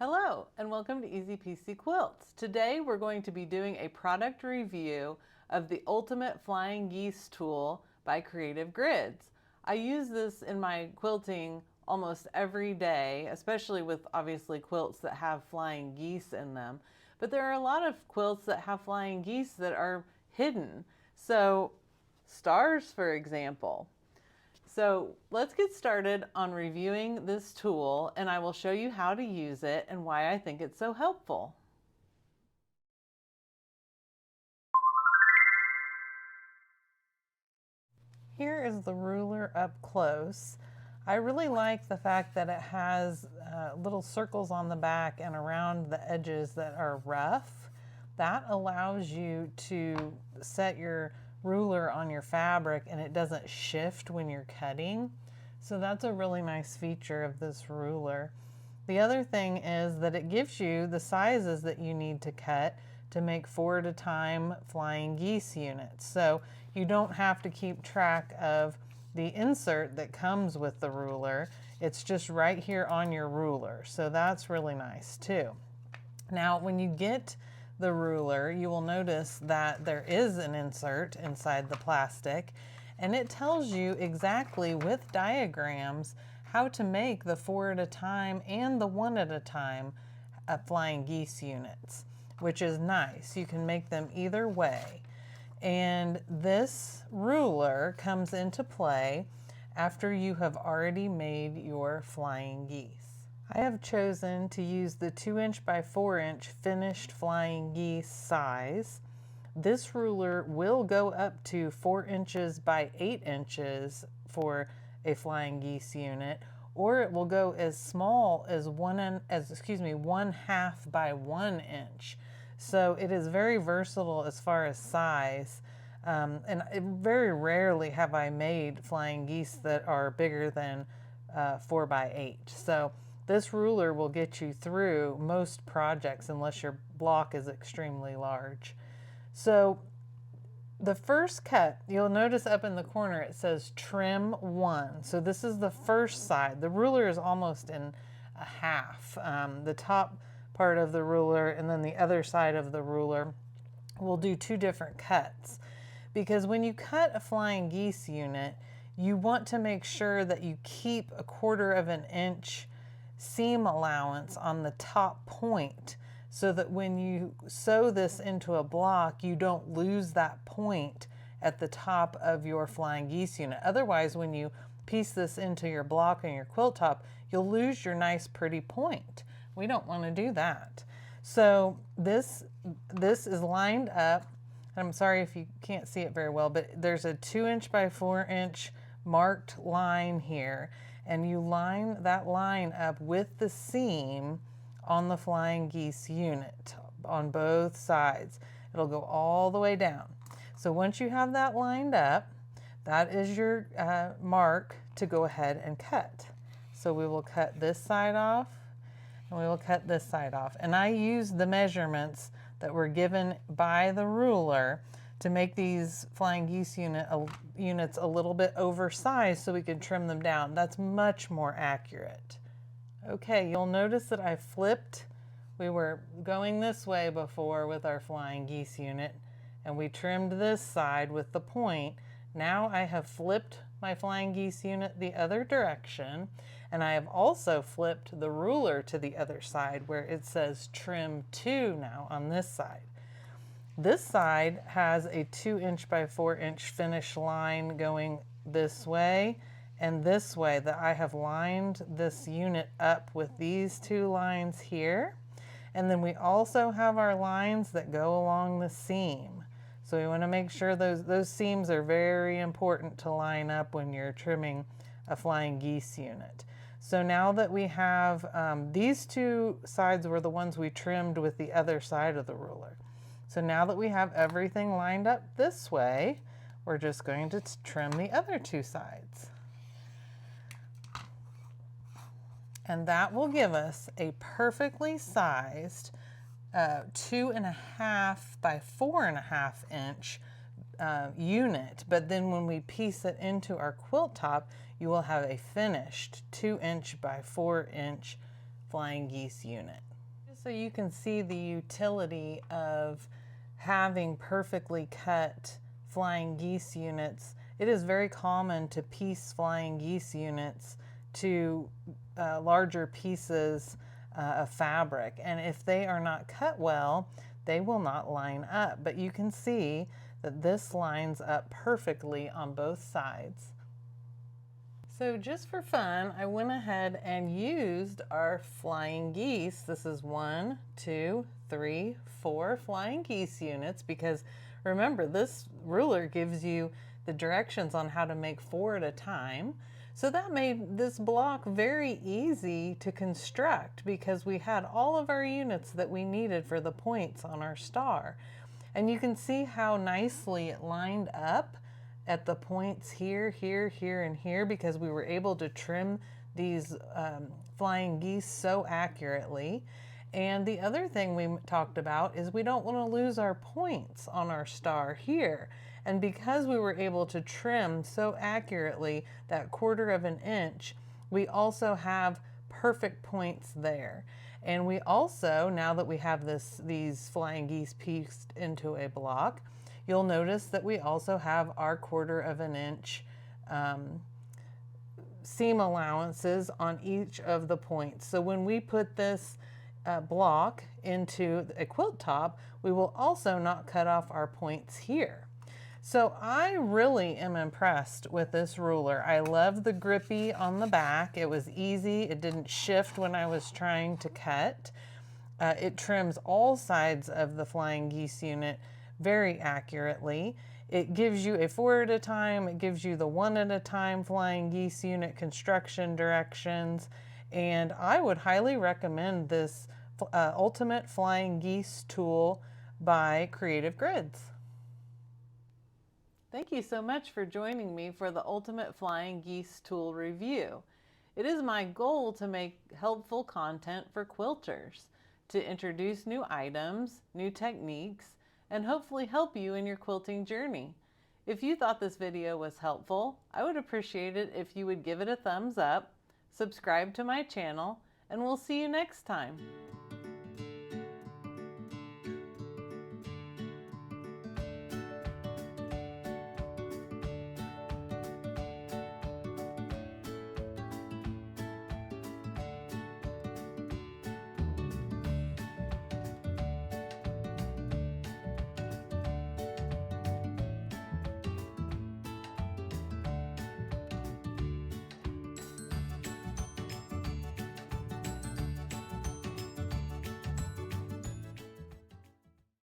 Hello and welcome to Easy Piecy Quilts. Today we're going to be doing a product review of the Ultimate Flying Geese Tool by Creative Grids. I use this in my quilting almost every day, especially with obviously quilts that have flying geese in them. But there are a lot of quilts that have flying geese that are hidden. So stars, for example. So let's get started on reviewing this tool, and I will show you how to use it and why I think it's so helpful. Here is the ruler up close. I really like the fact that it has little circles on the back and around the edges that are rough. That allows you to set your ruler on your fabric and it doesn't shift when you're cutting. So that's a really nice feature of this ruler. The other thing is that it gives you the sizes that you need to cut to make 4 at a time flying geese units. So you don't have to keep track of the insert that comes with the ruler. It's just right here on your ruler. So that's really nice too. Now when you get the ruler, you will notice that there is an insert inside the plastic, and it tells you exactly with diagrams how to make the 4 at a time and the 1 at a time flying geese units, which is nice. You can make them either way. And this ruler comes into play after you have already made your flying geese. I have chosen to use the 2" by 4" finished flying geese size. This ruler will go up to 4" by 8" for a flying geese unit, or it will go as small as 1/2 by 1 inch. So it is very versatile as far as size. And very rarely have I made flying geese that are bigger than 4 by 8. So this ruler will get you through most projects unless your block is extremely large. So the first cut, you'll notice up in the corner it says trim 1. So this is the first side. The ruler is almost in a half. The top part of the ruler and then the other side of the ruler will do 2 different cuts. Because when you cut a flying geese unit, you want to make sure that you keep a 1/4 inch seam allowance on the top point so that when you sew this into a block, you don't lose that point at the top of your flying geese unit. Otherwise, when you piece this into your block and your quilt top, you'll lose your nice pretty point. We don't want to do that. So this is lined up. I'm sorry if you can't see it very well, but there's a 2" by 4" marked line here, and you line that line up with the seam on the flying geese unit on both sides. It'll go all the way down. So once you have that lined up, that is your mark to go ahead and cut. So we will cut this side off and we will cut this side off. And I use the measurements that were given by the ruler to make these flying geese units a little bit oversized so we can trim them down. That's much more accurate. Okay, you'll notice that I flipped. We were going this way before with our flying geese unit, and we trimmed this side with the point. Now I have flipped my flying geese unit the other direction, and I have also flipped the ruler to the other side where it says trim 2 now on this side. This side has a 2" by 4" finish line going this way and this way that I have lined this unit up with these 2 lines here. And then we also have our lines that go along the seam. So we want to make sure those seams are very important to line up when you're trimming a flying geese unit. So now that we have these 2 sides were the ones we trimmed with the other side of the ruler. So now that we have everything lined up this way, we're just going to trim the other 2 sides. And that will give us a perfectly sized 2.5 by 4.5 inch unit. But then when we piece it into our quilt top, you will have a finished 2" by 4" flying geese unit. So you can see the utility of having perfectly cut flying geese units. It is very common to piece flying geese units to larger pieces of fabric, and if they are not cut well, they will not line up. But you can see that this lines up perfectly on both sides. So just for fun, I went ahead and used our flying geese. This is 1, 2, 3, 4 flying geese units, because remember, this ruler gives you the directions on how to make 4 at a time. So that made this block very easy to construct because we had all of our units that we needed for the points on our star. And you can see how nicely it lined up at the points here, here, here, and here, because we were able to trim these flying geese so accurately. And the other thing we talked about is we don't want to lose our points on our star here. And because we were able to trim so accurately that 1/4 of an inch, we also have perfect points there. And we also, now that we have these flying geese pieced into a block, you'll notice that we also have our 1/4 of an inch seam allowances on each of the points. So when we put this block into a quilt top, we will also not cut off our points here. So I really am impressed with this ruler. I love the grippy on the back. It was easy. It didn't shift when I was trying to cut. It trims all sides of the flying geese unit very accurately. It gives you a 4 at a time, it gives you the 1 at a time flying geese unit construction directions, and I would highly recommend this Ultimate Flying Geese Tool by Creative Grids. Thank you so much for joining me for the Ultimate Flying Geese Tool review. It is my goal to make helpful content for quilters, to introduce new items, new techniques, and hopefully help you in your quilting journey. If you thought this video was helpful, I would appreciate it if you would give it a thumbs up, subscribe to my channel, and we'll see you next time.